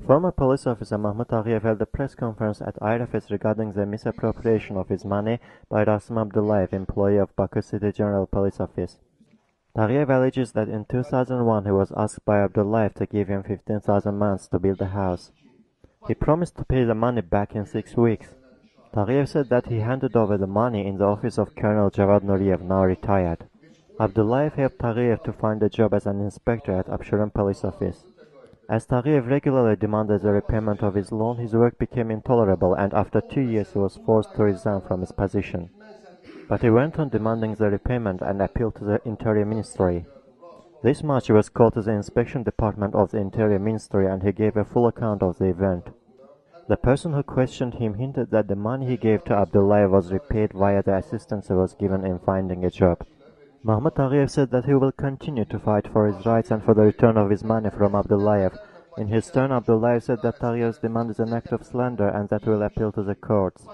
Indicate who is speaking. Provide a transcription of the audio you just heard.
Speaker 1: Former police officer Mahmut Taghiyev held a press conference at IRFS regarding the misappropriation of his money by Rasim Abdullayev, employee of Baku City General Police Office. Taghiyev alleges that in 2001 he was asked by Abdullayev to give him 15,000 mans to build a house. He promised to pay the money back in 6 weeks. Taghiyev said that he handed over the money in the office of Colonel Javad Nuriev, now retired. Abdullayev helped Taghiyev to find a job as an inspector at Absheron Police Office. As Taghiyev regularly demanded the repayment of his loan, his work became intolerable, and after 2 years he was forced to resign from his position. But he went on demanding the repayment and appealed to the Interior Ministry. This March he was called to the Inspection Department of the Interior Ministry and he gave a full account of the event. The person who questioned him hinted that the money he gave to Abdullayev was repaid via the assistance he was given in finding a job. Mahmut Taghiyev said that he will continue to fight for his rights and for the return of his money from Abdullayev. In his turn, Abdullayev said that Taghiyev's demand is an act of slander and that he will appeal to the courts.